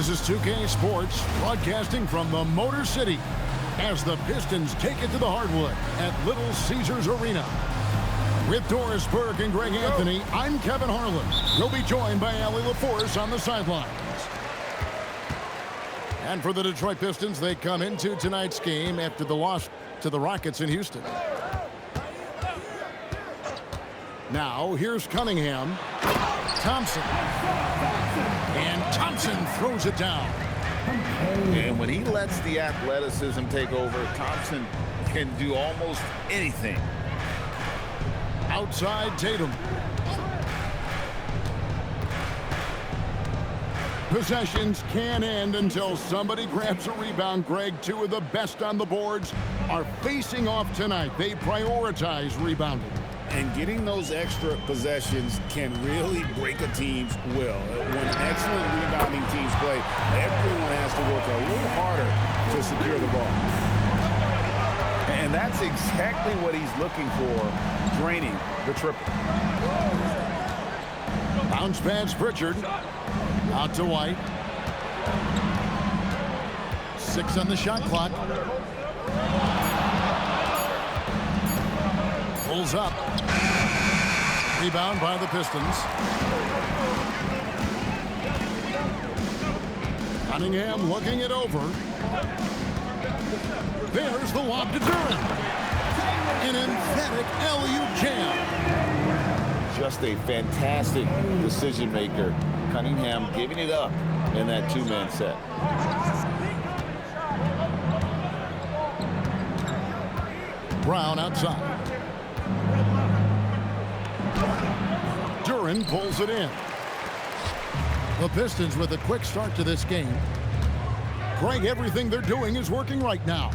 This is 2K Sports, broadcasting from the Motor City as the Pistons take it to the hardwood at Little Caesars Arena. With Doris Burke and Greg Anthony, I'm Kevin Harlan. We'll be joined by Allie LaForce on the sidelines. And for the Detroit Pistons, they come into tonight's game after the loss to the Rockets in Houston. Now, here's Cunningham. Thompson. And Thompson throws it down. And when he lets the athleticism take over, Thompson can do almost anything. Outside Tatum. Possessions can end until somebody grabs a rebound. Greg, two of the best on the boards are facing off tonight. They prioritize rebounding. And getting those extra possessions can really break a team's will. When excellent rebounding teams play, everyone has to work a little harder to secure the ball. And that's exactly what he's looking for, draining the triple. Bounce pass Pritchard. Out to White. 6 on the shot clock. Pulls up. Rebound by the Pistons. Cunningham looking it over. There's the lob to Duran. An emphatic alley-oop jam. Just a fantastic decision maker. Cunningham giving it up in that two-man set. Brown outside. Duran pulls it in. The Pistons with a quick start to this game. Greg, everything they're doing is working right now.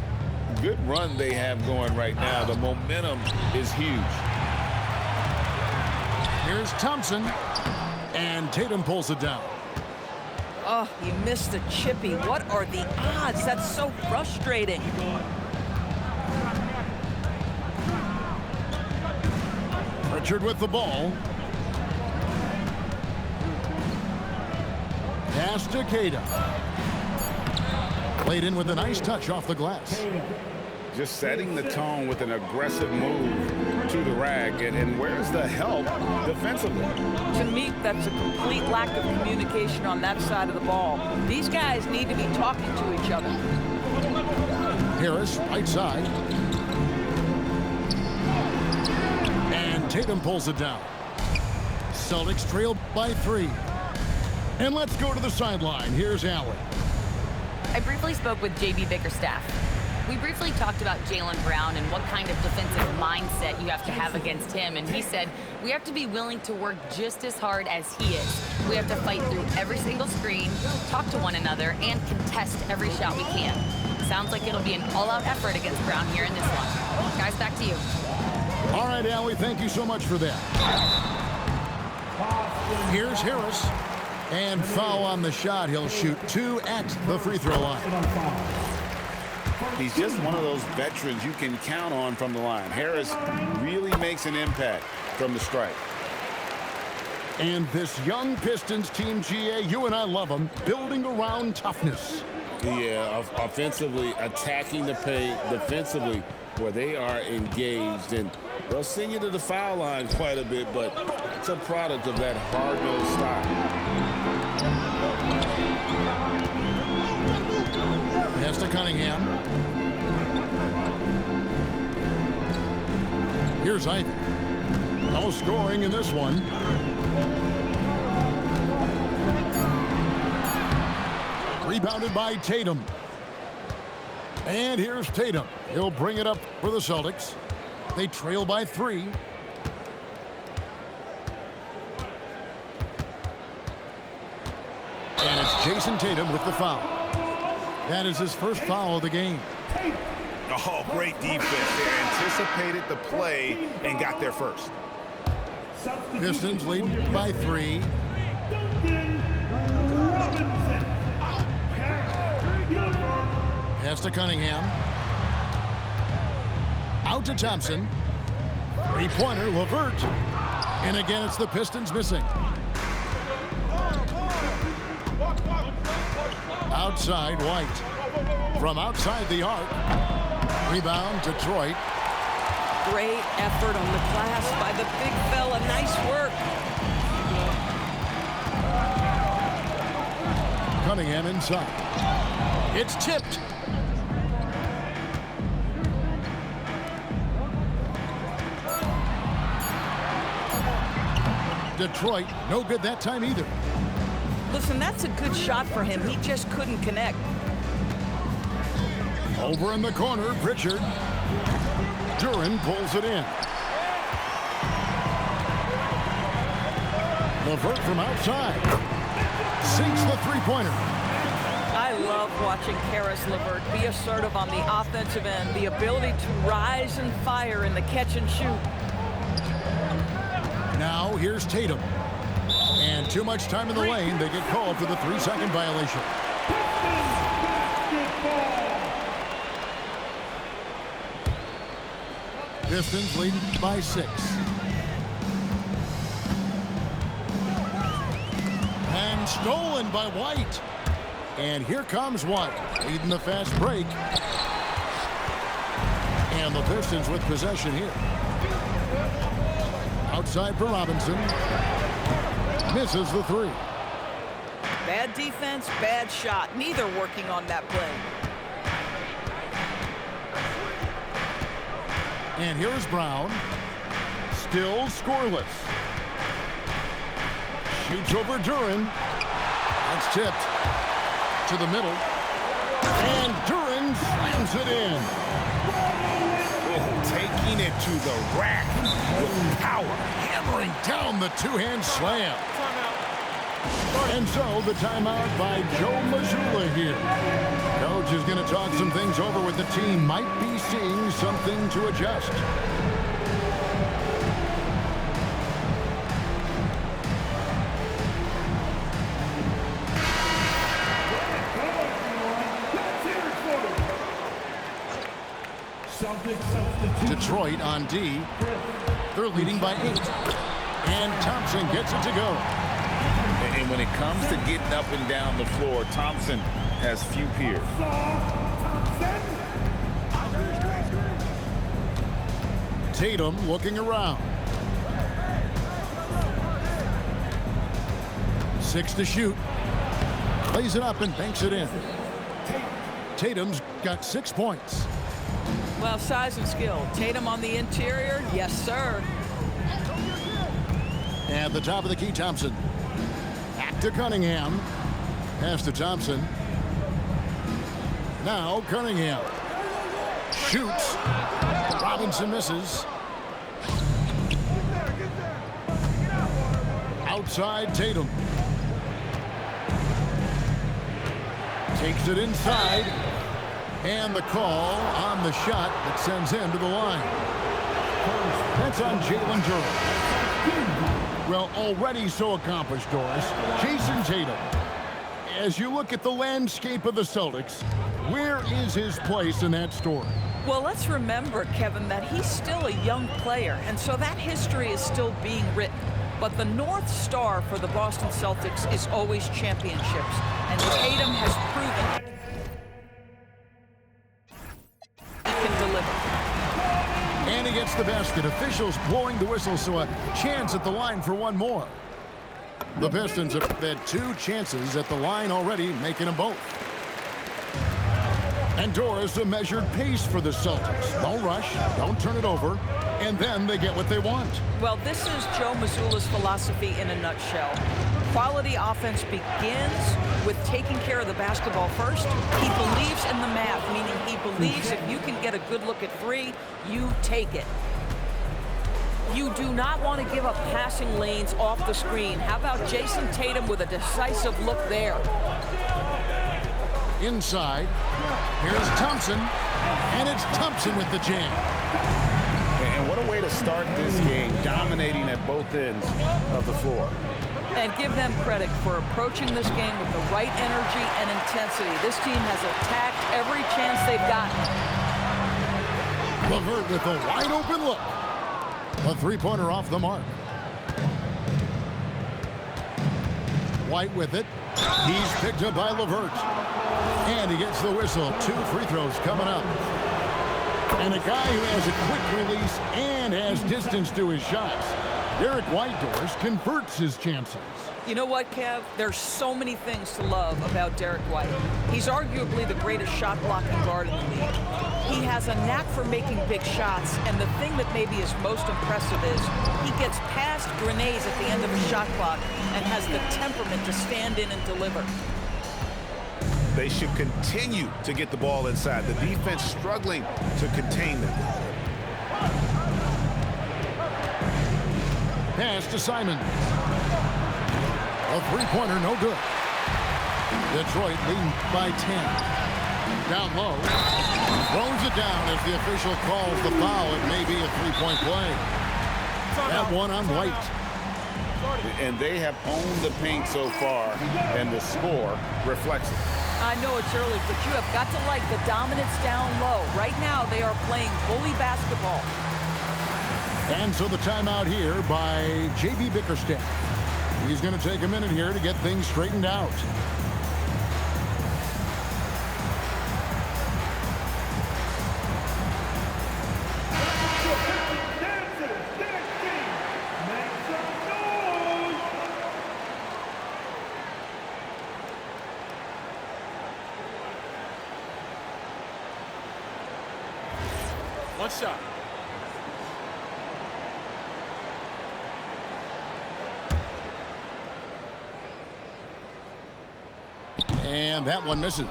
Good run they have going right now. The momentum is huge. Here's Thompson. And Tatum pulls it down. Oh, he missed the chippy. What are the odds? That's so frustrating. Pritchard with the ball. Pass to Queta. Played in with a nice touch off the glass. Just setting the tone with an aggressive move to the rack. And where's the help defensively? To me, that's a complete lack of communication on that side of the ball. These guys need to be talking to each other. Harris, right side. And Tatum pulls it down. Celtics trail by 3. And let's go to the sideline. Here's Allie. I briefly spoke with J.B. Bickerstaff. We briefly talked about Jaylen Brown and what kind of defensive mindset you have to have against him. And he said, we have to be willing to work just as hard as he is. We have to fight through every single screen, talk to one another, and contest every shot we can. Sounds like it'll be an all-out effort against Brown here in this one. Guys, back to you. All right, Allie, thank you so much for that. Here's Harris. And foul on the shot. He'll shoot 2 at the free throw line. He's just one of those veterans you can count on from the line. Harris really makes an impact from the stripe. And this young Pistons team, GA, you and I love them, building around toughness. Yeah, offensively, attacking the paint, defensively, where they are engaged. And they'll send you to the foul line quite a bit, but it's a product of that hard-nosed style. Pass to Cunningham. Here's Ivy. No scoring in this one. Rebounded by Tatum. And here's Tatum. He'll bring it up for the Celtics. They trail by 3. And it's Jason Tatum with the foul. That is his first foul of the game. Oh, great defense. They anticipated the play and got there first. Pistons lead by 3. Pass to Cunningham. Out to Thompson. Three-pointer, LeVert. And again, it's the Pistons missing. Outside, White. From outside the arc. Rebound, Detroit. Great effort on the glass by the big fella. Nice work. Cunningham inside. It's tipped. Detroit, no good that time either. Listen, that's a good shot for him. He just couldn't connect. Over in the corner, Pritchard. Duren pulls it in. LeVert from outside. Sinks the three-pointer. I love watching Karis LeVert be assertive on the offensive end. The ability to rise and fire in the catch and shoot. Now here's Tatum. And too much time in the lane. They get called for the 3-second violation. Pistons leading by 6. And stolen by White. And here comes White, leading the fast break. And the Pistons with possession here. Outside for Robinson. Misses the three. Bad defense, bad shot. Neither working on that play. And here's Brown. Still scoreless. Shoots over Duren. That's tipped to the middle. And Duren slams it in. Oh, taking it to the rack with power. Hammering down the two-hand slam. And so the timeout by Joe Mazzulla here. Coach is going to talk some things over with the team. Might be seeing something to adjust. Detroit on D. They're leading by 8. And Thompson gets it to go. And when it comes to getting up and down the floor, Thompson has few peers. Tatum looking around. 6 to shoot. Plays it up and banks it in. Tatum's got 6 points. Well, size and skill. Tatum on the interior. Yes, sir. At the top of the key, Thompson. Back to Cunningham. Pass to Thompson. Now Cunningham. Shoots. Robinson misses. Outside Tatum. Takes it inside. And the call on the shot that sends him to the line. That's on Jalen Duren. Well, already so accomplished, Doris. Jason Tatum. As you look at the landscape of the Celtics, where is his place in that story? Well, let's remember, Kevin, that he's still a young player, and so that history is still being written. But the North Star for the Boston Celtics is always championships, and Tatum has proven he can deliver. And he gets the basket. Officials blowing the whistle, so a chance at the line for one more. The Pistons have had 2 chances at the line already, making them both. And Doris, a measured pace for the Celtics. Don't rush, don't turn it over, and then they get what they want. Well, this is Joe Mazzulla's philosophy in a nutshell. Quality offense begins with taking care of the basketball first. He believes in the math, meaning he believes if you can get a good look at 3, you take it. You do not want to give up passing lanes off the screen. How about Jason Tatum with a decisive look there? Inside, here's Thompson, and it's Thompson with the jam. And what a way to start this game, dominating at both ends of the floor. And give them credit for approaching this game with the right energy and intensity. This team has attacked every chance they've gotten. LeVert with a wide open look. A 3-pointer off the mark. White with it. He's picked up by LeVert. And he gets the whistle. 2 free throws coming up. And a guy who has a quick release and has distance to his shots. Derek White, Doris, converts his chances. You know what, Kev? There's so many things to love about Derek White. He's arguably the greatest shot-blocking guard in the league. He has a knack for making big shots, and the thing that maybe is most impressive is he gets past grenades at the end of a shot clock and has the temperament to stand in and deliver. They should continue to get the ball inside. The defense struggling to contain them. Pass to Simon. A three-pointer, no good. Detroit leading by 10. Down low. Throws it down as the official calls the foul. It may be a three-point play. That one on White. And they have owned the paint so far, and the score reflects it. I know it's early, but you have got to like the dominance down low. Right now, they are playing bully basketball. And so the timeout here by J.B. Bickerstaff. He's going to take a minute here to get things straightened out. One shot. And that one misses.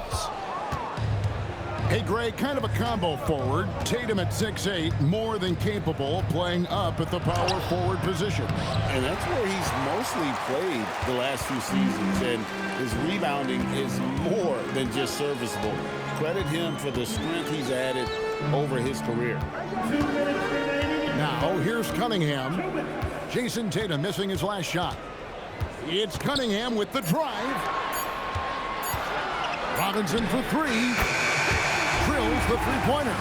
Hey, Greg, kind of a combo forward. Tatum at 6'8", more than capable of playing up at the power forward position. And that's where he's mostly played the last few seasons, and his rebounding is more than just serviceable. Credit him for the strength he's added over his career. Now, here's Cunningham. Jason Tatum missing his last shot. It's Cunningham with the drive. Robinson for three. Drills the three-pointer.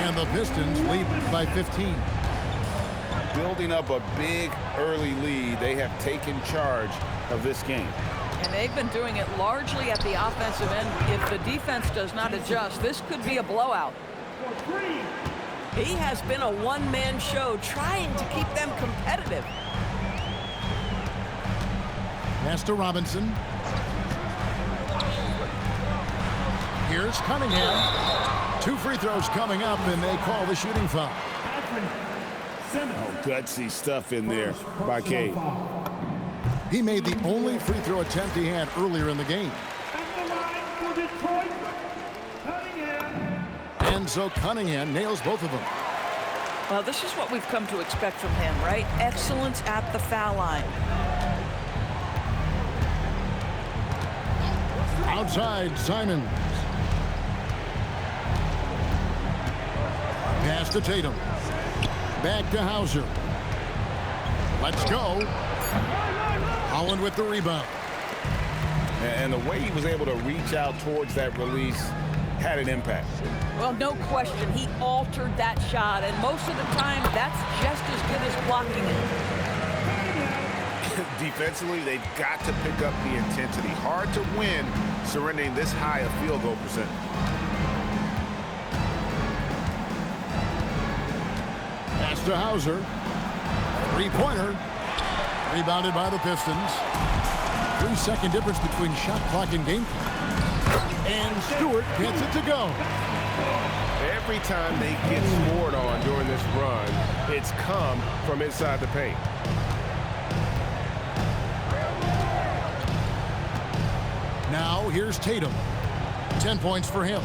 And the Pistons lead by 15. Building up a big early lead, they have taken charge of this game. And they've been doing it largely at the offensive end. If the defense does not adjust, this could be a blowout. He has been a one-man show trying to keep them competitive. Pass to Robinson. Here's Cunningham. 2 free throws coming up, and they call the shooting foul. Oh, gutsy stuff in there by Cade. He made the only free throw attempt he had earlier in the game. And so Cunningham nails both of them. Well, this is what we've come to expect from him, right? Excellence at the foul line. Outside, Simon. Pass to Tatum. Back to Hauser. Let's go. Holland with the rebound. And the way he was able to reach out towards that release had an impact. Well, no question. He altered that shot, and most of the time, that's just as good as blocking it. Defensively, they've got to pick up the intensity. Hard to win surrendering this high a field goal percentage. Pass to Hauser. Three-pointer. Rebounded by the Pistons. 3-second difference between shot clock and game clock. And Stewart gets it to go. Every time they get scored on during this run, it's come from inside the paint. Now here's Tatum. 10 points for him.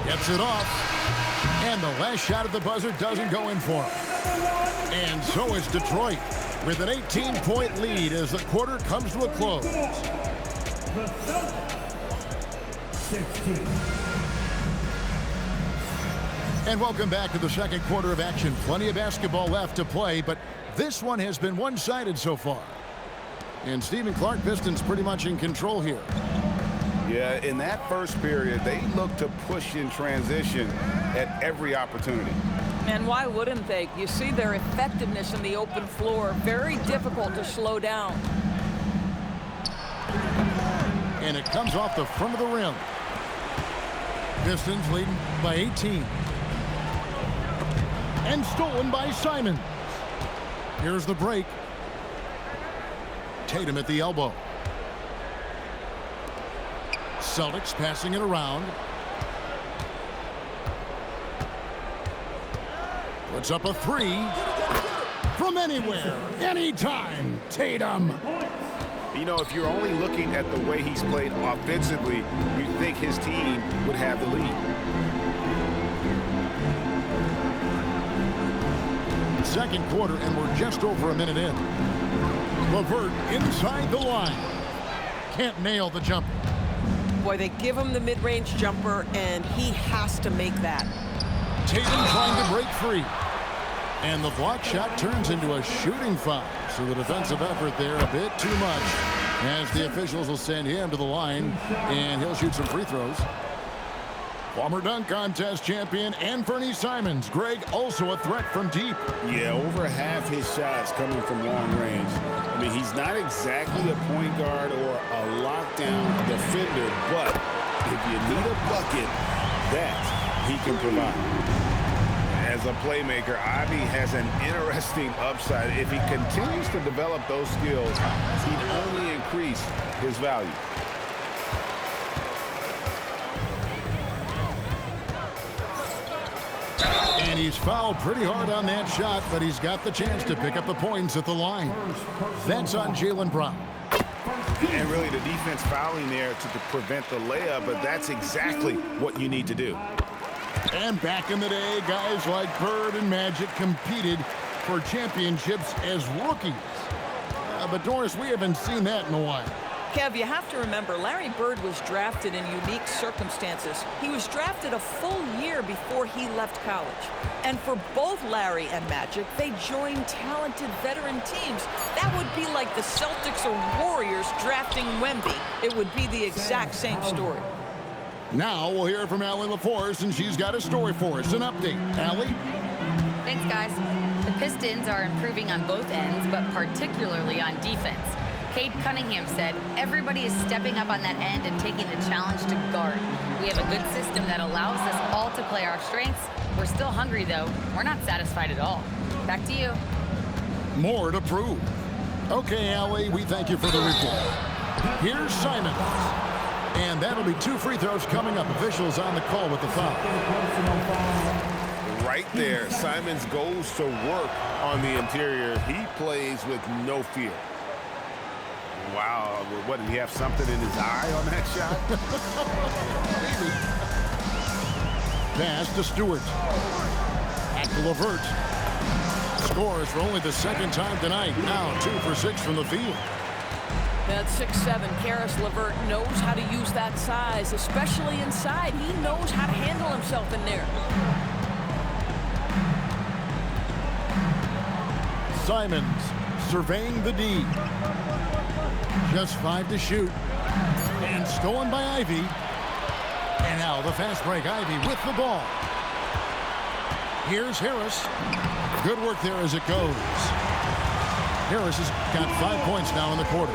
Gets it off. And the last shot at the buzzer doesn't go in for him. And so is Detroit with an 18-point lead as the quarter comes to a close. And welcome back to the second quarter of action. Plenty of basketball left to play, but this one has been one-sided so far. And Stephen Clark, Pistons pretty much in control here. Yeah, in that first period, they looked to push in transition at every opportunity. And why wouldn't they? You see their effectiveness in the open floor. Very difficult to slow down. And it comes off the front of the rim. Pistons leading by 18. And stolen by Simons. Here's the break. Tatum at the elbow. Celtics passing it around. Puts up a three. From anywhere, anytime, Tatum. You know, if you're only looking at the way he's played offensively, you'd think his team would have the lead. Second quarter, and we're just over a minute in. LeVert inside the line. Can't nail the jumper. Boy, they give him the mid-range jumper, and he has to make that. Tatum trying to break free. And the block shot turns into a shooting foul. So the defensive effort there a bit too much, as the officials will send him to the line, and he'll shoot some free throws. Former dunk contest champion Anthony Simons. Greg, also a threat from deep. Yeah, over half his shots coming from long range. I mean, he's not exactly a point guard or a lockdown defender, but if you need a bucket, that he can provide. As a playmaker, Ivy has an interesting upside. If he continues to develop those skills, he'd only increase his value. And he's fouled pretty hard on that shot, but he's got the chance to pick up the points at the line. That's on Jaylen Brown. And really the defense fouling there to prevent the layup, but that's exactly what you need to do. And back in the day, guys like Bird and Magic competed for championships as rookies. But Doris, we haven't seen that in a while. Kev, you have to remember, Larry Bird was drafted in unique circumstances. He was drafted a full year before he left college. And for both Larry and Magic, they joined talented veteran teams. That would be like the Celtics or Warriors drafting Wemby. It would be the exact same story. Now we'll hear from Allie LaForce, and she's got a story for us. An update. Allie? Thanks, guys. The Pistons are improving on both ends, but particularly on defense. Cade Cunningham said, everybody is stepping up on that end and taking the challenge to guard. We have a good system that allows us all to play our strengths. We're still hungry, though. We're not satisfied at all. Back to you. More to prove. Okay, Allie, we thank you for the report. Here's Simons. And that'll be 2 free throws coming up. Officials on the call with the foul. Right there, Simons goes to work on the interior. He plays with no fear. Wow, what, did he have something in his eye on that shot? Pass to Stewart. Back to LeVert. Scores for only the second time tonight. Now 2 for 6 from the field. That 6'7", Karis LeVert knows how to use that size, especially inside. He knows how to handle himself in there. Simons surveying the D. Just 5 to shoot. And stolen by Ivy. And now the fast break. Ivy with the ball. Here's Harris. Good work there as it goes. Harris has got 5 points now in the quarter.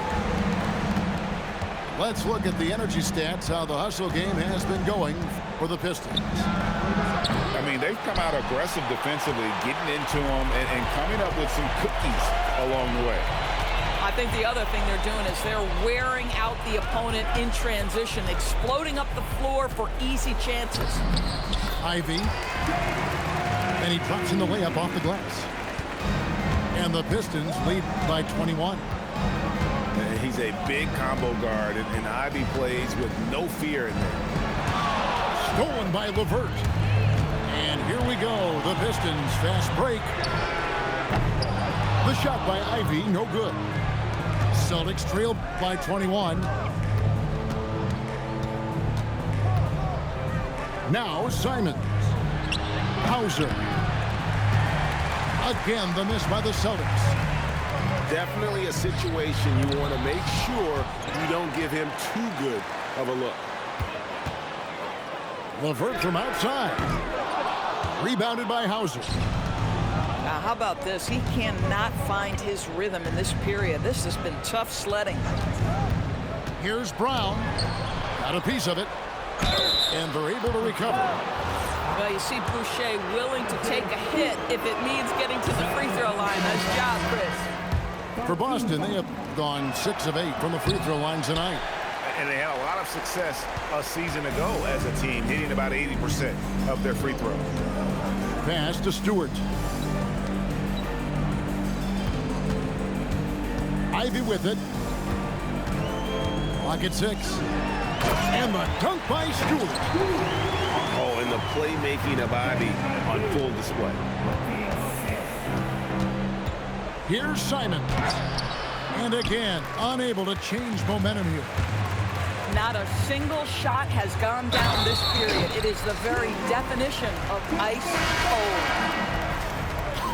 Let's look at the energy stats, how the hustle game has been going for the Pistons. I mean, they've come out aggressive defensively, getting into them and coming up with some cookies along the way. I think the other thing they're doing is they're wearing out the opponent in transition, exploding up the floor for easy chances. Ivy. And he drops in the layup off the glass. And the Pistons lead by 21. He's a big combo guard, and Ivy plays with no fear in there. Stolen by LeVert. And here we go. The Pistons fast break. The shot by Ivy, no good. Celtics trail by 21. Now Simons. Hauser. Again, the miss by the Celtics. Definitely a situation you want to make sure you don't give him too good of a look. LeVert from outside. Rebounded by Hauser. Now, how about this? He cannot find his rhythm in this period. This has been tough sledding. Here's Brown. Got a piece of it. And they're able to recover. Well, you see Boucher willing to take a hit if it means getting to the free throw line. Nice job, Chris. For Boston, they have gone 6 of 8 from the free throw line tonight. And they had a lot of success a season ago as a team, hitting about 80% of their free throws. Pass to Stewart. Ivy with it. Clock at 6. And the dunk by Stewart. Oh, and the playmaking of Ivy on full display. Here's Simon. And again, unable to change momentum here. Not a single shot has gone down this period. It is the very definition of ice cold.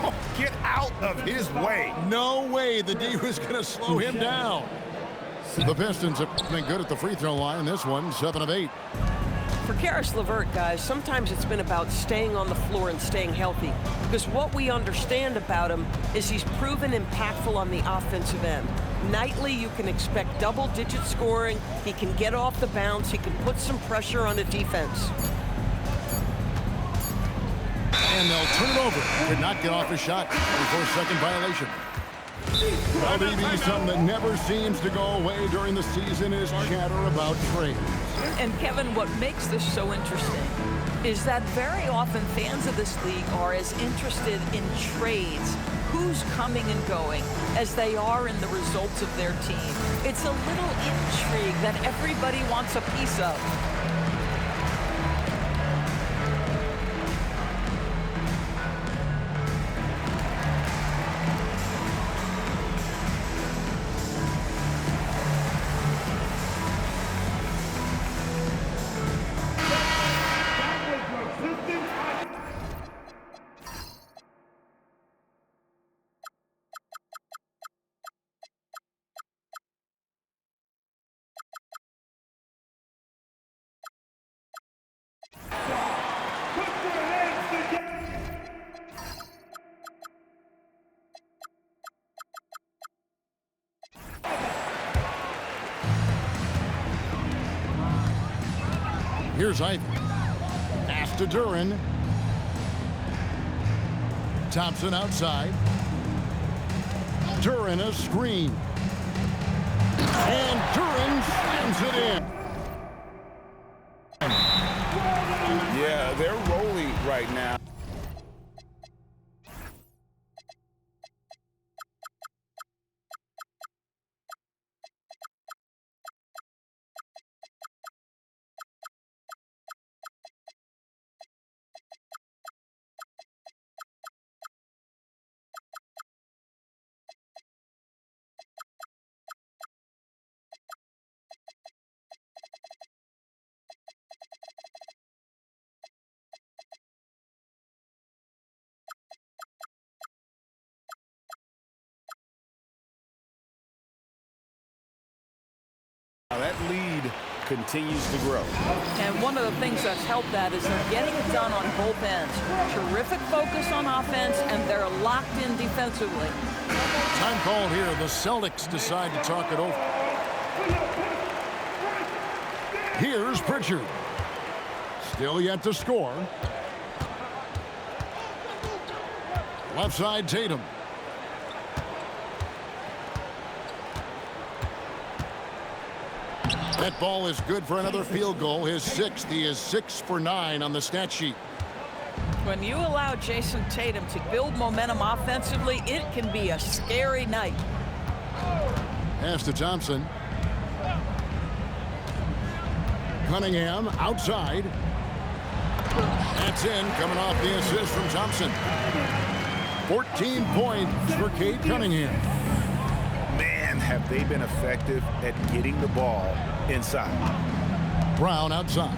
Oh, get out of his way. No way the D was going to slow him down. The Pistons have been good at the free throw line. This one, 7 of 8. For Karis LeVert, guys, sometimes it's been about staying on the floor and staying healthy. Because what we understand about him is he's proven impactful on the offensive end. Nightly, you can expect double-digit scoring. He can get off the bounce. He can put some pressure on the defense. And they'll turn it over. Could not get off his shot. 24-second violation. Well, maybe something that never seems to go away during the season is chatter about trades. And Kevin, what makes this so interesting is that very often fans of this league are as interested in trades, who's coming and going, as they are in the results of their team. It's a little intrigue that everybody wants a piece of. Here's Ivy. Pass to Duran. Thompson outside. Duran a screen. And Duran slams it in. Yeah, they're rolling right now. Now that lead continues to grow. And one of the things that's helped that is they're getting it done on both ends. Terrific focus on offense, and they're locked in defensively. Time called here. The Celtics decide to talk it over. Here's Pritchard. Still yet to score. Left side, Tatum. That ball is good for another field goal. His 6th. He is 6 for 9 on the stat sheet. When you allow Jason Tatum to build momentum offensively, it can be a scary night. Pass to Thompson. Cunningham outside. That's in, coming off the assist from Thompson. 14 points for Cade Cunningham. Man, have they been effective at getting the ball inside. Brown outside.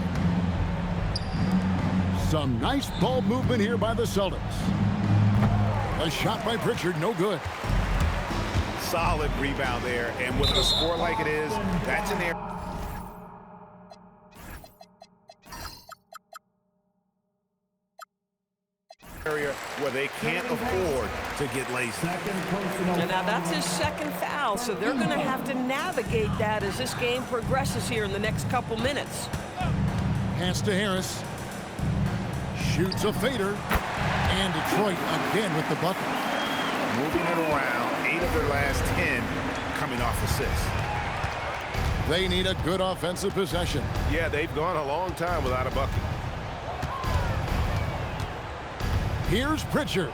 Some nice ball movement here by the Celtics. A shot by Pritchard, no good. Solid rebound there, and with a score like it is, that's an area. area where they can't afford to get lazy. And now that's his second foul, so they're going to have to navigate that as this game progresses here in the next couple minutes. Pass to Harris. Shoots a fader. And Detroit again with the bucket. Moving it around, 8 of their last 10 coming off assists. They need a good offensive possession. Yeah, they've gone a long time without a bucket. Here's Pritchard.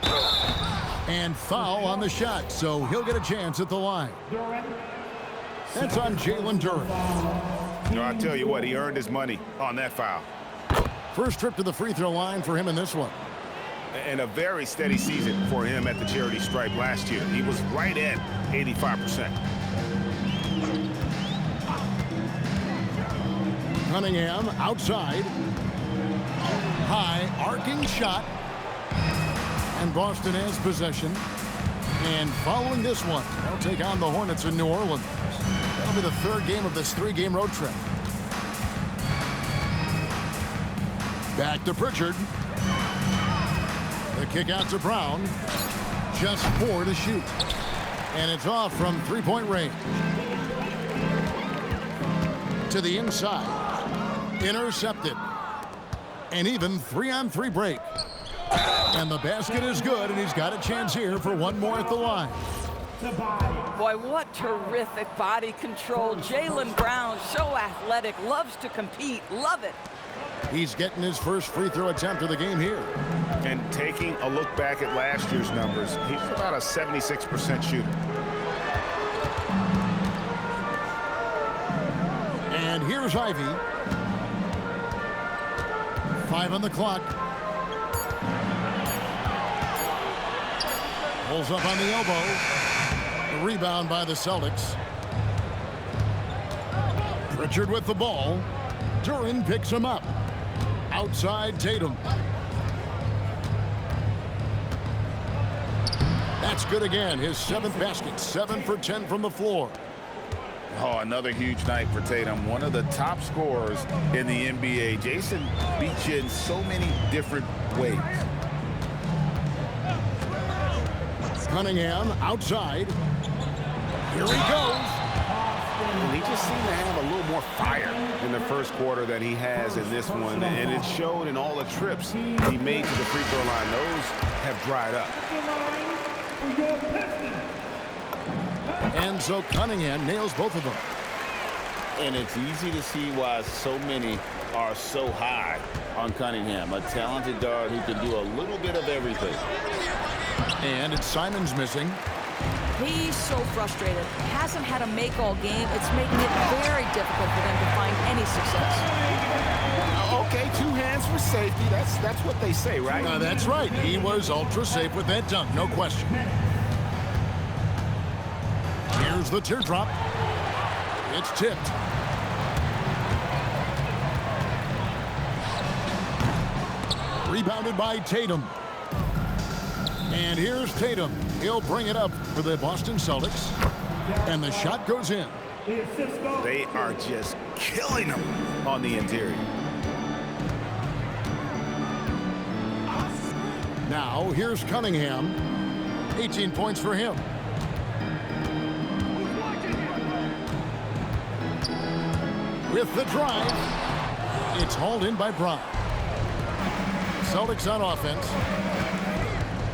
And foul on the shot, so he'll get a chance at the line. That's on Jalen Duren. You know, I tell you what, he earned his money on that foul. First trip to the free throw line for him in this one. And a very steady season for him at the charity stripe last year. He was right at 85%. Cunningham outside. High arcing shot. And Boston has possession. And following this one, they'll take on the Hornets in New Orleans. That'll be the third game of this 3-game road trip. Back to Pritchard. The kick out to Brown. Just 4 to shoot. And it's off from 3-point range. To the inside. Intercepted. And even 3-on-3 break. And the basket is good, and he's got a chance here for one more at the line. Boy, what terrific body control. Jaylen Brown, so athletic, loves to compete. Love it. He's getting his first free throw attempt of the game here. And taking a look back at last year's numbers, he's about a 76% shooter. And here's Ivy. 5 on the clock. Pulls up on the elbow. The rebound by the Celtics. Pritchard with the ball. Duren picks him up. Outside Tatum. That's good again. His 7th basket. 7 for 10 from the floor. Oh, another huge night for Tatum. One of the top scorers in the NBA. Jason beats you in so many different ways. Cunningham outside. Here he goes. And he just seemed to have a little more fire in the first quarter than he has in this one. And it showed in all the trips he made to the free throw line. Those have dried up. And so Cunningham nails both of them. And it's easy to see why so many are so high on Cunningham. A talented guard who can do a little bit of everything. And it's Simons missing. He's so frustrated. Hasn't had a make all game. It's making it very difficult for them to find any success. Okay, 2 hands for safety. That's what they say, right? That's right. He was ultra safe with that dunk, no question. Here's the teardrop. It's tipped. Rebounded by Tatum. And here's Tatum. He'll bring it up for the Boston Celtics. And the shot goes in. They are just killing them on the interior. Now, here's Cunningham. 18 points for him. With the drive. It's hauled in by Brown. Celtics on offense.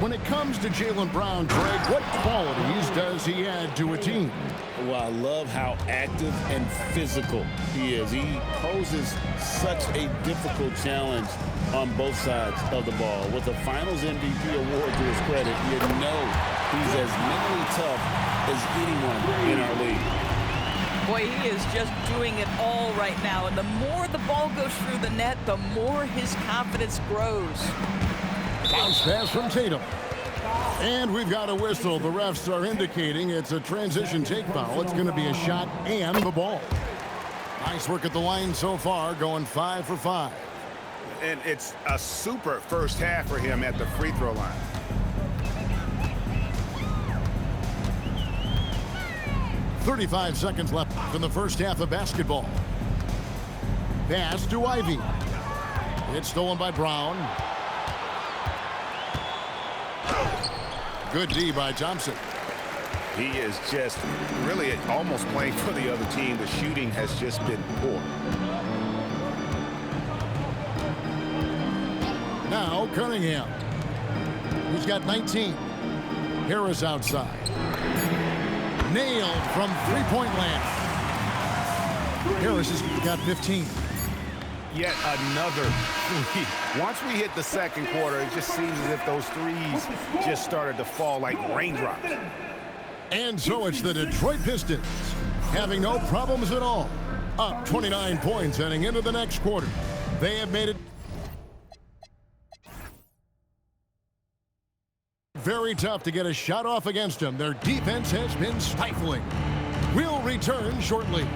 When it comes to Jaylen Brown, Greg, what qualities does he add to a team? Well, I love how active and physical he is. He poses such a difficult challenge on both sides of the ball. With the Finals MVP award to his credit, you know he's as mentally tough as anyone in our league. Boy, he is just doing it all right now. And the more the ball goes through the net, the more his confidence grows. Bounce pass from Tatum. And we've got a whistle. The refs are indicating it's a transition take foul. It's going to be a shot and the ball. Nice work at the line so far, going 5 for 5. And it's a super first half for him at the free throw line. .35 seconds left in the first half of basketball. Pass to Ivy. It's stolen by Brown. Good D by Thompson. He is just really almost playing for the other team. The shooting has just been poor. Now Cunningham. He's got 19. Harris outside. Nailed from three-point land. Harris has got 15. Yet another three. Once we hit the second quarter, it just seems as if those threes just started to fall like raindrops. And so it's the Detroit Pistons having no problems at all. Up 29 points heading into the next quarter. They have made it very tough to get a shot off against them. Their defense has been stifling. We'll return shortly.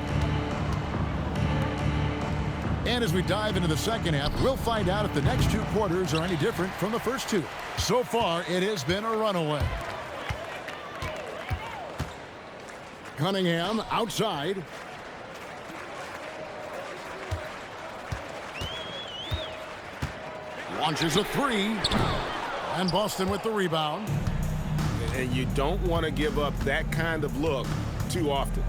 And as we dive into the second half, we'll find out if the next two quarters are any different from the first two. So far, it has been a runaway. Cunningham outside. Launches a three. And Boston with the rebound. And you don't want to give up that kind of look too often.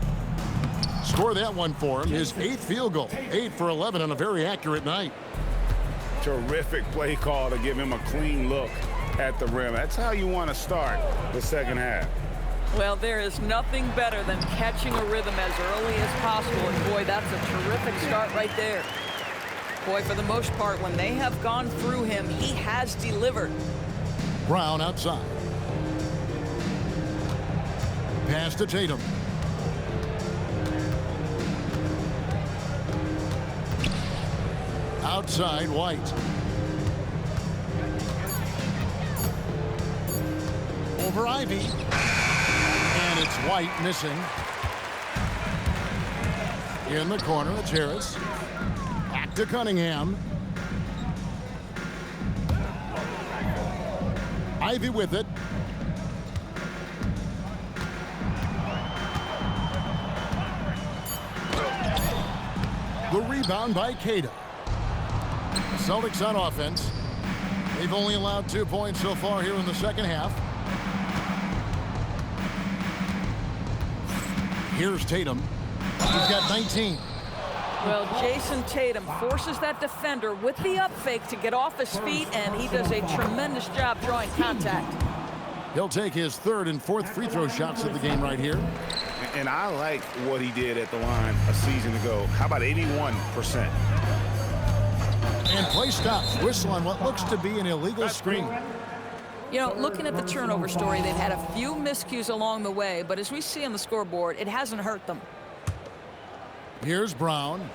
Score that one for him. His 8th field goal. 8 for 11 on a very accurate night. Terrific play call to give him a clean look at the rim. That's how you want to start the second half. Well, there is nothing better than catching a rhythm as early as possible. And boy, that's a terrific start right there. Boy, for the most part, when they have gone through him, he has delivered. Brown outside. Pass to Tatum. Outside, White. Over Ivy. And it's White missing. In the corner, it's Harris. Back to Cunningham. Ivy with it. The rebound by Cada. Celtics on offense. They've only allowed 2 points so far here in the second half. Here's Tatum. He's got 19. Well, Jason Tatum forces that defender with the up fake to get off his feet, and he does a tremendous job drawing contact. He'll take his 3rd and 4th free throw shots of the game right here. And I like what he did at the line a season ago. How about 81%? And play stops. Whistle on what looks to be an illegal screen. You know, looking at the turnover story, they've had a few miscues along the way, but as we see on the scoreboard, it hasn't hurt them. Here's Brown.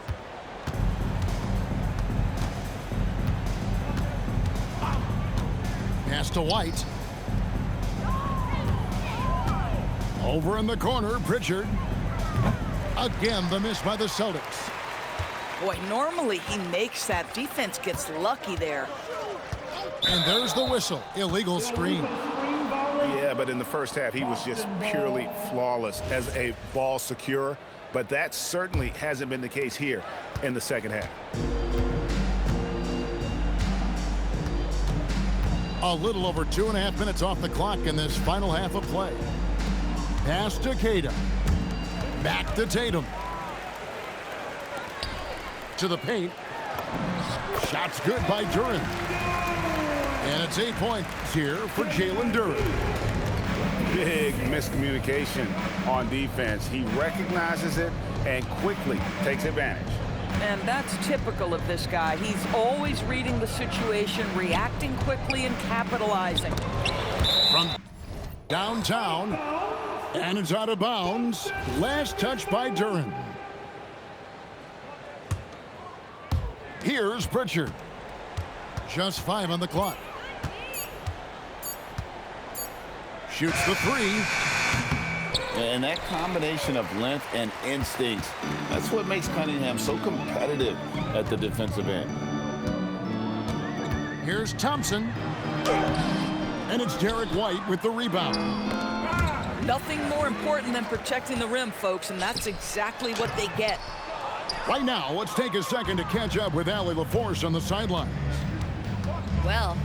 Pass to White. Over in the corner, Pritchard. Again, the miss by the Celtics. Boy, normally he makes that. Defense gets lucky there. And there's the whistle. Illegal screen. Yeah, but in the first half, he was just purely flawless as a ball securer. But that certainly hasn't been the case here in the second half. A little over 2.5 minutes off the clock in this final half of play. Pass to Cada. Back to Tatum. To the paint. Shots good by Duren. And it's 8 points here for Jalen Duren. Big miscommunication on defense. He recognizes it and quickly takes advantage. And that's typical of this guy. He's always reading the situation, reacting quickly, and capitalizing. From downtown, and it's out of bounds. Last touch by Duren. Here's Pritchard. Just 5 on the clock. Shoots the 3. And that combination of length and instincts, that's what makes Cunningham so competitive at the defensive end. Here's Thompson. And it's Derek White with the rebound. Nothing more important than protecting the rim, folks, and that's exactly what they get. Right now, let's take a second to catch up with Allie LaForce on the sidelines. Well,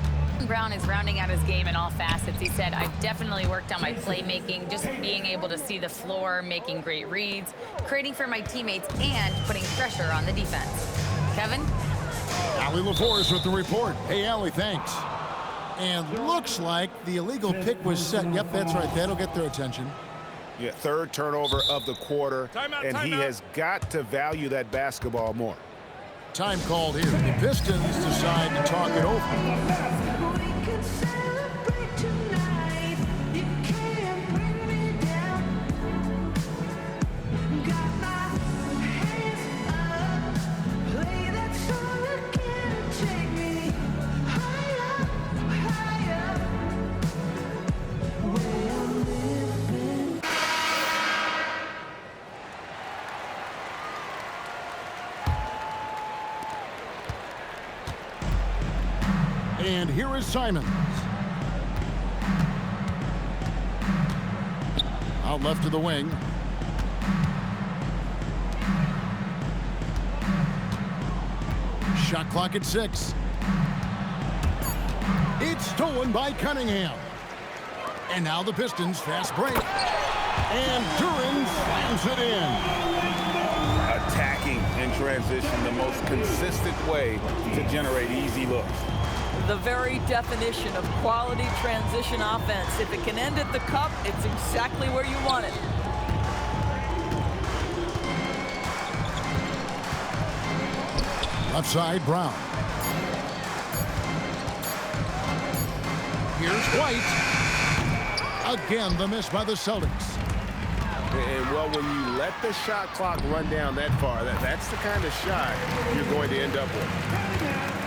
Brown is rounding out his game in all facets. He said, I've definitely worked on my playmaking, just being able to see the floor, making great reads, creating for my teammates, and putting pressure on the defense. Kevin? Allie LaForce with the report. Hey, Allie, thanks. And looks like the illegal pick was set. Yep, that's right. That'll get their attention. Yeah, third turnover of the quarter, and he has got to value that basketball more. Time called here. The Pistons decide to talk it over. And here is Simons. Out left to the wing. Shot clock at 6. It's stolen by Cunningham. And now the Pistons fast break. And Duran slams it in. Attacking in transition, the most consistent way to generate easy looks. The very definition of quality transition offense. If it can end at the cup, it's exactly where you want it. Left side, Brown. Here's White. Again, the miss by the Celtics. And, well, when you let the shot clock run down that far, that's the kind of shot you're going to end up with.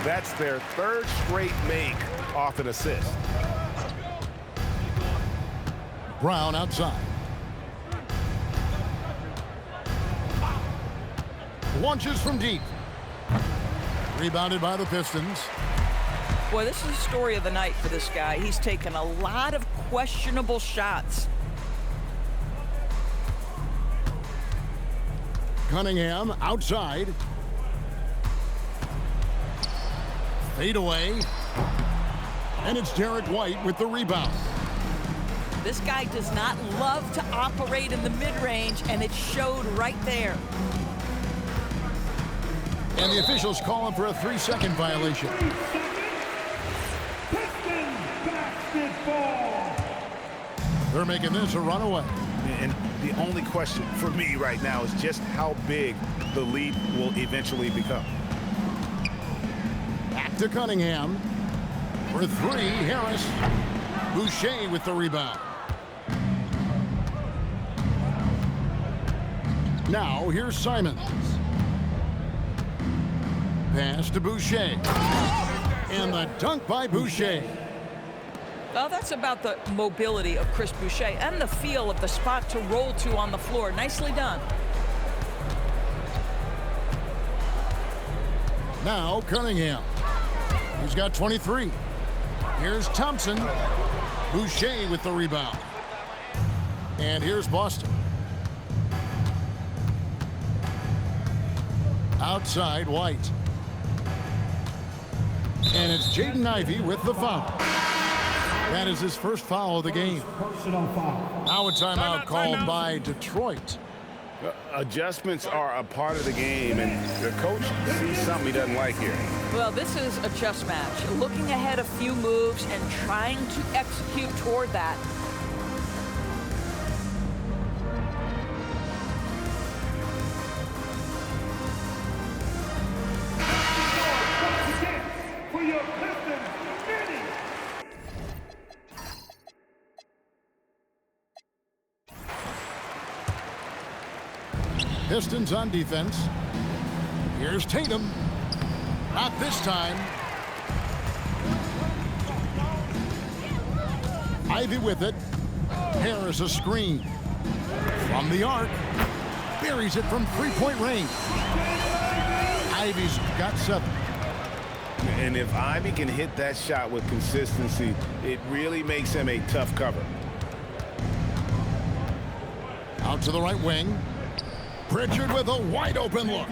That's their third straight make off an assist. Brown outside. Launches from deep. Rebounded by the Pistons. Boy, this is the story of the night for this guy. He's taken a lot of questionable shots. Cunningham outside. Fade away. And it's Derek White with the rebound. This guy does not love to operate in the mid-range, and it showed right there. And the officials call him for a 3-second violation. They're making this a runaway. And the only question for me right now is just how big the lead will eventually become. Back to Cunningham. For 3, Harris. Boucher with the rebound. Now, here's Simons. Pass to Boucher. And the dunk by Boucher. Well, that's about the mobility of Chris Boucher and the feel of the spot to roll to on the floor. Nicely done. Now, Cunningham. He's got 23. Here's Thompson. Boucher with the rebound. And here's Boston. Outside, White. And it's Jaden Ivey with the foul. That is his first foul of the game. Now a timeout called by Detroit. Adjustments are a part of the game, and the coach sees something he doesn't like here. Well, this is a chess match. Looking ahead a few moves and trying to execute toward that. Pistons on defense. Here's Tatum. Not this time. Ivey with it. Harris a screen. From the arc. Buries it from three-point range. Ivey's got 7. And if Ivey can hit that shot with consistency, it really makes him a tough cover. Out to the right wing. Pritchard with a wide open look.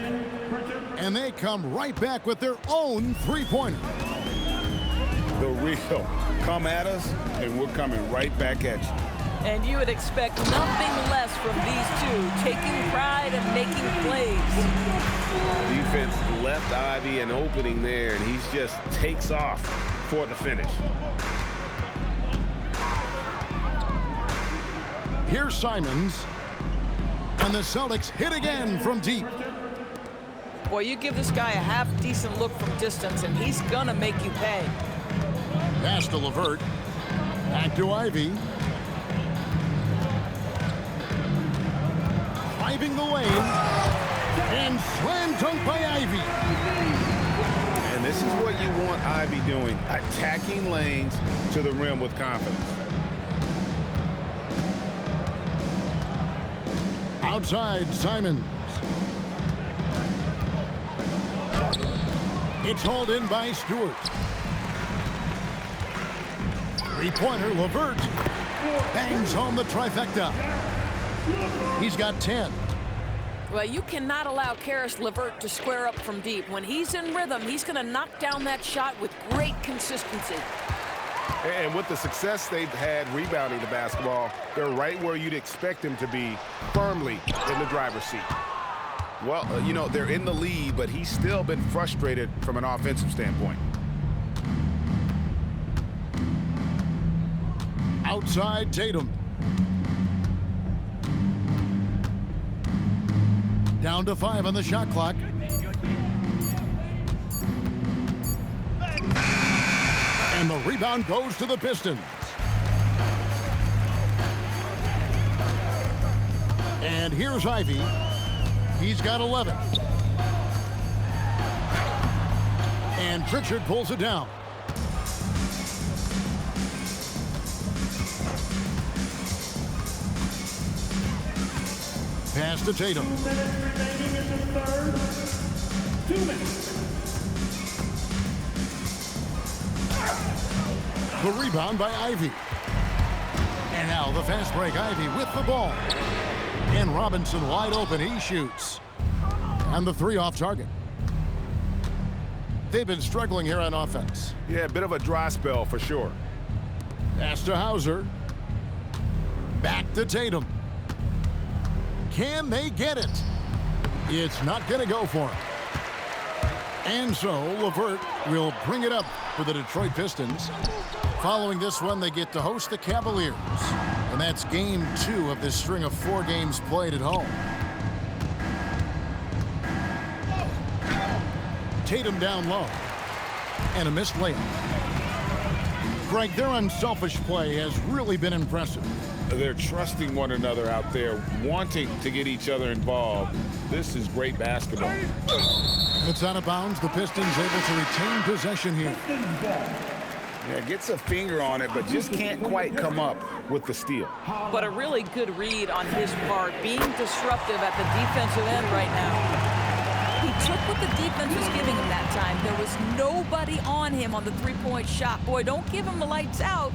And they come right back with their own three-pointer. the real. Come at us, and we're coming right back at you. And you would expect nothing less from these two, taking pride and making plays. Defense left Ivy an opening there, and he just takes off for the finish. Here's Simons. And the Celtics hit again from deep. Boy, you give this guy a half-decent look from distance, and he's gonna make you pay. Pass to LeVert. Back to Ivy. Driving the lane. And slam dunk by Ivy. And this is what you want Ivy doing, attacking lanes to the rim with confidence. Outside, Simons. It's hauled in by Stewart. Three-pointer, LeVert. Bangs home the trifecta. He's got 10. Well, you cannot allow Karis LeVert to square up from deep. When he's in rhythm, he's going to knock down that shot with great consistency. And with the success they've had rebounding the basketball, they're right where you'd expect them to be, firmly in the driver's seat. Well, you know, they're in the lead, but he's still been frustrated from an offensive standpoint. Outside, Tatum. Down to 5 on the shot clock. And the rebound goes to the Pistons. And here's Ivy. He's got 11. And Pritchard pulls it down. Pass to Tatum. 2 minutes remaining in the third. 2 minutes. The rebound by Ivy. And now the fast break. Ivy with the ball. And Robinson wide open. He shoots. And the three off target. They've been struggling here on offense. Yeah, a bit of a dry spell for sure. Pass to Hauser. Back to Tatum. Can they get it? It's not going to go for him. And so LeVert will bring it up for the Detroit Pistons. Following this one, they get to host the Cavaliers. And that's game 2 of this string of 4 games played at home. Tatum down low. And a missed layup. Greg, their unselfish play has really been impressive. They're trusting one another out there, wanting to get each other involved. This is great basketball. It's out of bounds. The Pistons able to retain possession here. Yeah, gets a finger on it, but just can't quite come up with the steal. But a really good read on his part, being disruptive at the defensive end right now. He took what the defense was giving him that time. There was nobody on him on the three-point shot. Boy, don't give him the lights out.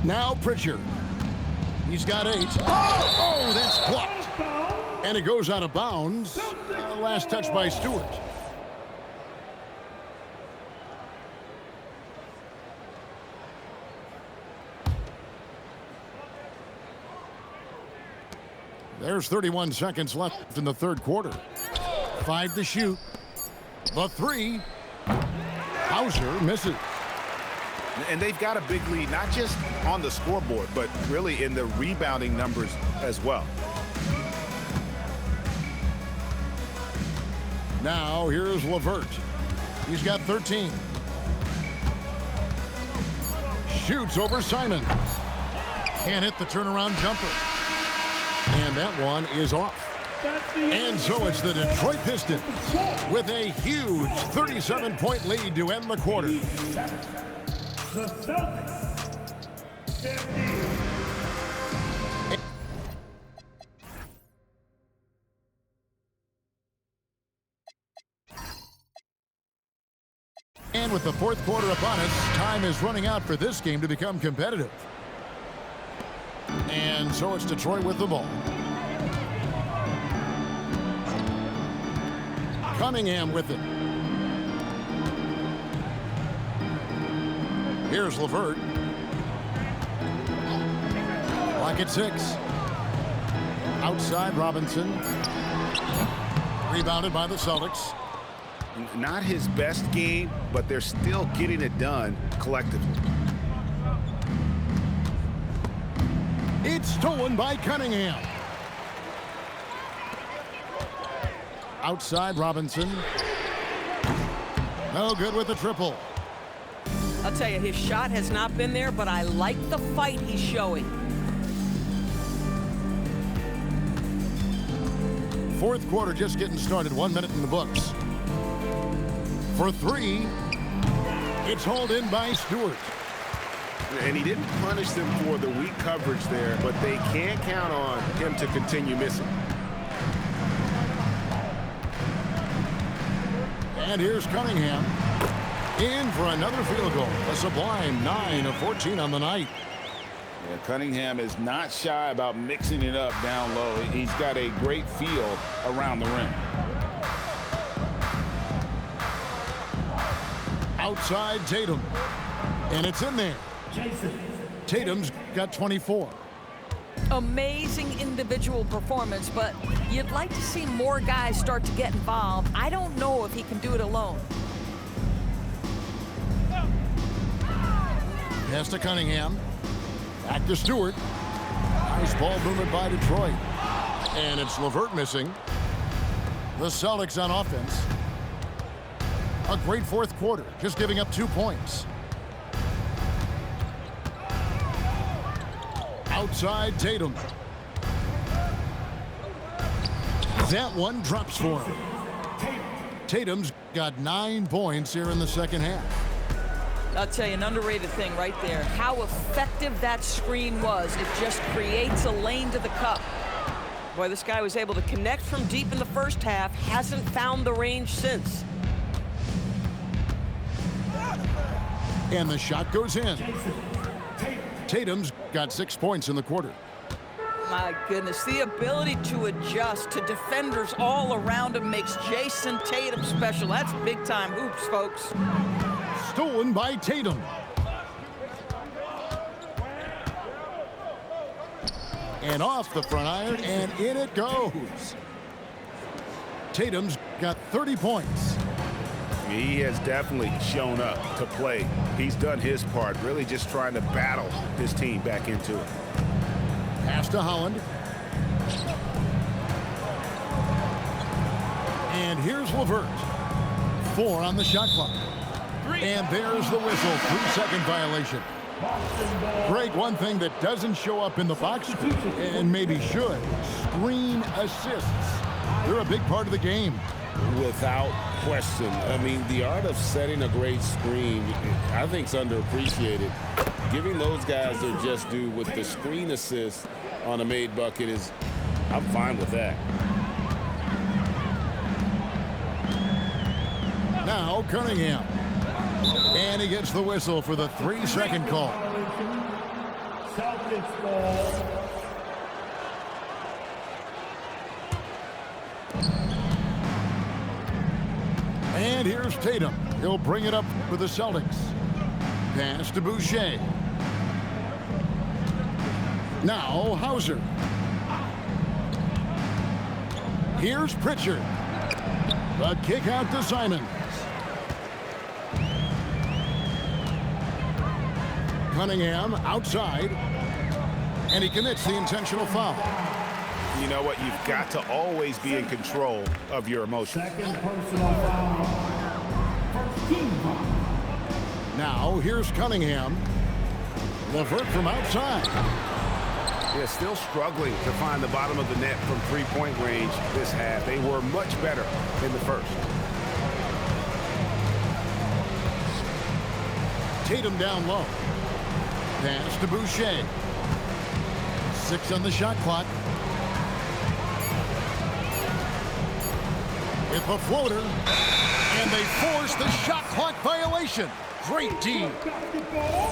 Now Pritchard. He's got 8. Oh, that's blocked. And it goes out of bounds. Last touch by Stewart. There's 31 seconds left in the third quarter. 5 to shoot. The 3. Hauser misses. And they've got a big lead, not just on the scoreboard, but really in the rebounding numbers as well. Now here's LeVert. He's got 13. Shoots over Simon. Can't hit the turnaround jumper. And that one is off. And so it's the Detroit Pistons with a huge 37-point lead to end the quarter. The Celtics, 50. And with the fourth quarter upon us, time is running out for this game to become competitive. And so it's Detroit with the ball. Cunningham with it. Here's LeVert. Lock at 6. Outside Robinson. Rebounded by the Celtics. Not his best game, but they're still getting it done collectively. It's stolen by Cunningham. Outside Robinson. No good with the triple. I'll tell you, his shot has not been there, but I like the fight he's showing. Fourth quarter just getting started. 1 minute in the books. For 3, it's hauled in by Stewart. And he didn't punish them for the weak coverage there, but they can't count on him to continue missing. And here's Cunningham. In for another field goal. A sublime 9 of 14 on the night. Yeah, Cunningham is not shy about mixing it up down low. He's got a great feel around the rim. Outside Tatum. And it's in there. Tatum's got 24. Amazing individual performance, but you'd like to see more guys start to get involved. I don't know if he can do it alone. Pass to Cunningham. Back to Stewart. Nice ball movement by Detroit. And it's LeVert missing. The Celtics on offense. A great fourth quarter, just giving up 2 points. Outside Tatum. That one drops for him. Tatum's got 9 points here in the second half. I'll tell you, an underrated thing right there. How effective that screen was. It just creates a lane to the cup. Boy, this guy was able to connect from deep in the first half. Hasn't found the range since. And the shot goes in. Tatum's got 6 points in the quarter. My goodness, the ability to adjust to defenders all around him makes Jason Tatum special. That's big-time hoops, folks. Stolen by Tatum. And off the front iron, and in it goes. Tatum's got 30 points. He has definitely shown up to play. He's done his part, really just trying to battle his team back into it. Pass to Holland. And here's LeVert. 4 on the shot clock. And there's the whistle. 3-second violation. Greg, one thing that doesn't show up in the box score, and maybe should, screen assists. They're a big part of the game. Without question. I mean, the art of setting a great screen, I think, is underappreciated. Giving those guys their just due with the screen assist on a made bucket is, I'm fine with that. Now Cunningham. And he gets the whistle for the 3-second call. Celtics ball. And here's Tatum. He'll bring it up for the Celtics. Pass to Boucher. Now Hauser. Here's Pritchard. The kick out to Simons. Cunningham outside. And he commits the intentional foul. You know what? You've got to always be in control of your emotions. Second personal foul. First team foul. Now here's Cunningham. LeVert from outside. Yeah, still struggling to find the bottom of the net from three-point range this half. They were much better in the first. Tatum down low. Pass to Boucher. 6 on the shot clock. With a floater. And they force the shot clock violation. Great team.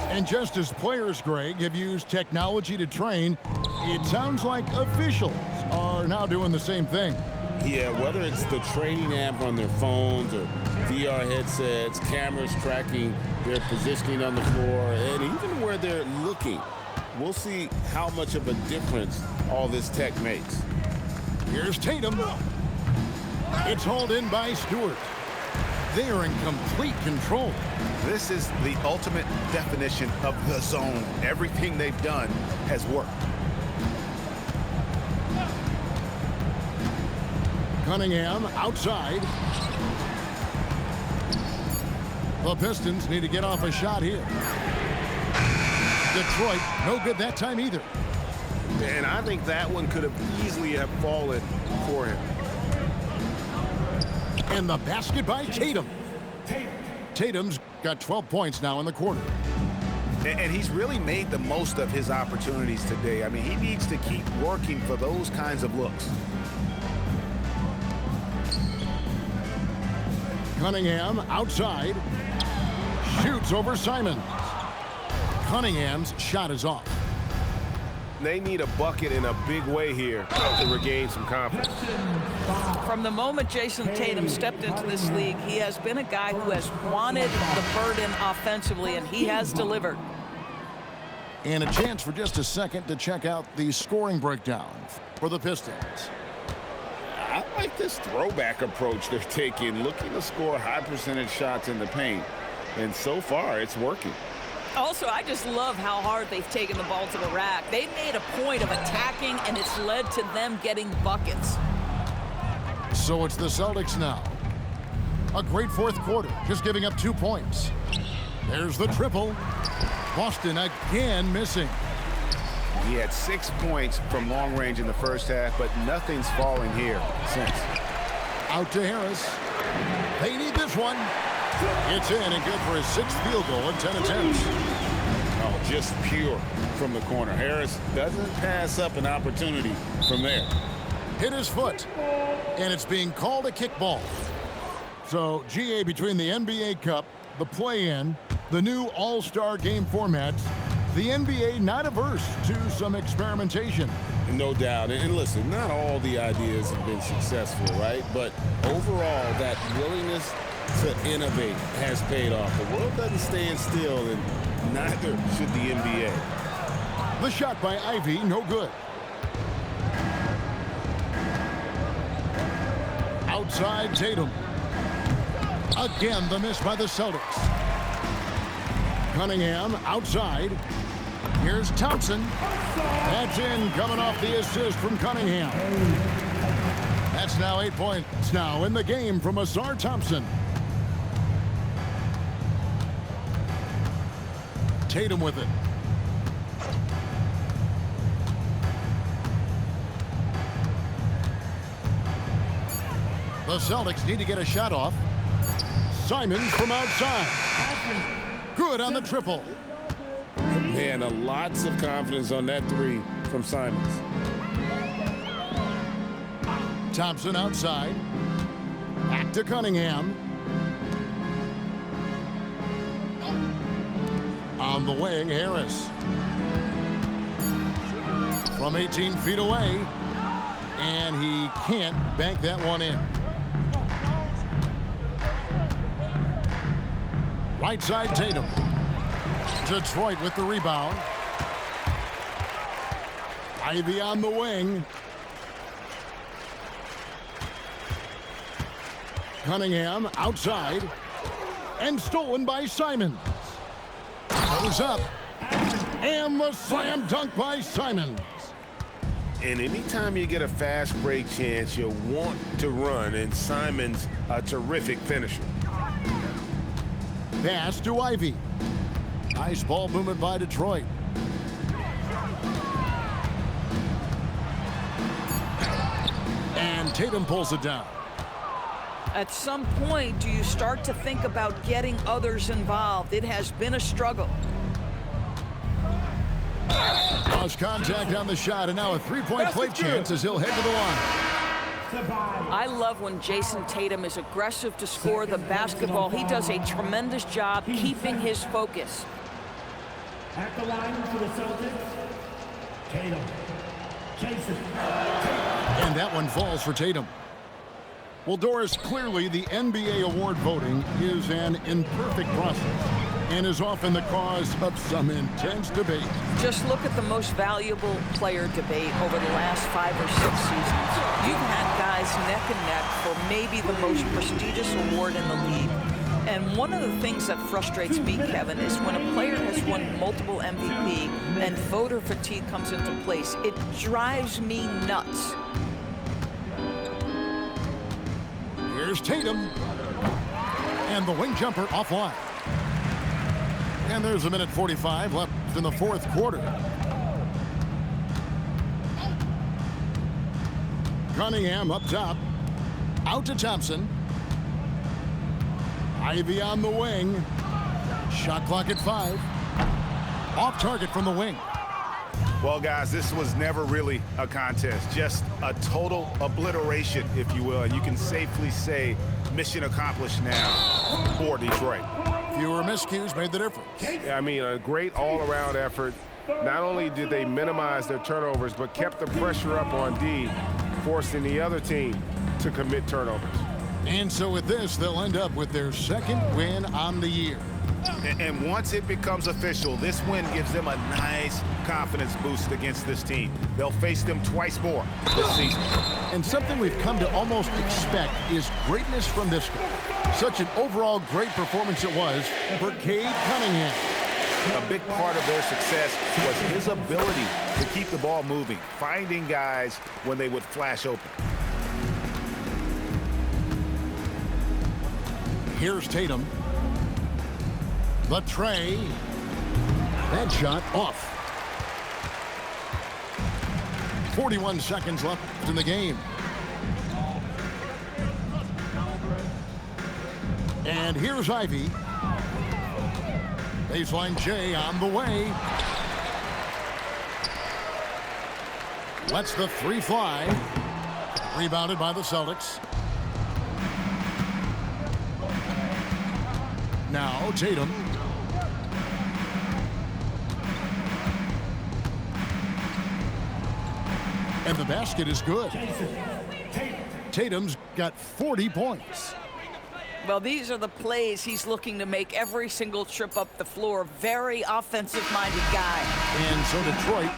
And just as players, Greg, have used technology to train, it sounds like officials are now doing the same thing. Yeah, whether it's the training app on their phones or VR headsets, cameras tracking their positioning on the floor, and even where they're looking, we'll see how much of a difference all this tech makes. Here's Tatum. It's hauled in by Stewart. They are in complete control. This is the ultimate definition of the zone. Everything they've done has worked. Cunningham outside. The Pistons need to get off a shot here. Detroit, no good that time either. And I think that one could have easily have fallen for him. And the basket by Tatum. Tatum's got 12 points now in the quarter. And he's really made the most of his opportunities today. I mean, he needs to keep working for those kinds of looks. Cunningham outside. Shoots over Simon. Cunningham's shot is off. They need a bucket in a big way here to regain some confidence. From the moment Jason Tatum stepped into this league, he has been a guy who has wanted the burden offensively, and he has delivered. And a chance for just a second to check out the scoring breakdown for the Pistons. I like this throwback approach they're taking, looking to score high percentage shots in the paint. And so far, it's working. Also, I just love how hard they've taken the ball to the rack. They've made a point of attacking, and it's led to them getting buckets. So it's the Celtics now. A great fourth quarter, just giving up 2 points. There's the triple. Boston again missing. He had 6 points from long range in the first half, but nothing's falling here since. Out to Harris. They need this one. It's in and good for his 6th field goal in 10 attempts. Oh, just pure from the corner. Harris doesn't pass up an opportunity from there. Hit his foot, and it's being called a kickball. So, GA, between the NBA Cup, the play-in, the new All-Star game formats, the NBA not averse to some experimentation. No doubt. And listen, not all the ideas have been successful, right? But overall, that willingness to innovate has paid off. The world doesn't stand still, and neither should the NBA. The shot by Ivy, no good. Outside Tatum. Again, the miss by the Celtics. Cunningham outside. Here's Thompson. That's in, coming off the assist from Cunningham. That's now 8 points now in the game from Asar Thompson. Tatum with it. The Celtics need to get a shot off. Simon from outside. Good on the triple. Man, lots of confidence on that three from Simons. Thompson outside. Back to Cunningham. On the wing, Harris. From 18 feet away. And he can't bank that one in. Right side, Tatum. Detroit with the rebound. Ivy on the wing. Cunningham outside. And stolen by Simons. Goes up. And the slam dunk by Simons. And anytime you get a fast break chance, you want to run, and Simon's a terrific finisher. Pass to Ivy. Nice ball movement by Detroit. And Tatum pulls it down. At some point, do you start to think about getting others involved? It has been a struggle. Lost contact on the shot, and now a three-point play chance as he'll head to the line. I love when Jason Tatum is aggressive to score the basketball. He does a tremendous job keeping his focus. At the line for the Celtics, Tatum. Jason. And that one falls for Tatum. Well, Doris, clearly the NBA award voting is an imperfect process and is often the cause of some intense debate. Just look at the most valuable player debate over the last 5 or 6 seasons. You've had guys neck and neck for maybe the most prestigious award in the league. And one of the things that frustrates me, Kevin, is when a player has won multiple MVP and voter fatigue comes into place. It drives me nuts. Here's Tatum. And the wing jumper offline. And there's a minute 45 left in the fourth quarter. Cunningham up top. Out to Thompson. Ivy on the wing. Shot clock at 5. Off target from the wing. Well, guys, this was never really a contest. Just a total obliteration, if you will. And you can safely say mission accomplished now for Detroit. Fewer miscues made the difference. Yeah, I mean, a great all-around effort. Not only did they minimize their turnovers, but kept the pressure up on D, forcing the other team to commit turnovers. And so with this, they'll end up with their second win on the year. And once it becomes official, this win gives them a nice confidence boost against this team. They'll face them twice more this season. And something we've come to almost expect is greatness from this guy. Such an overall great performance it was for Cade Cunningham. A big part of their success was his ability to keep the ball moving, finding guys when they would flash open. Here's Tatum. The tray. That shot off. 41 seconds left in the game. And here's Ivy. Baseline J on the way. Lets the three fly. Rebounded by the Celtics. Now Tatum. And the basket is good. Tatum's got 40 points. Well, these are the plays he's looking to make every single trip up the floor. Very offensive-minded guy. And so Detroit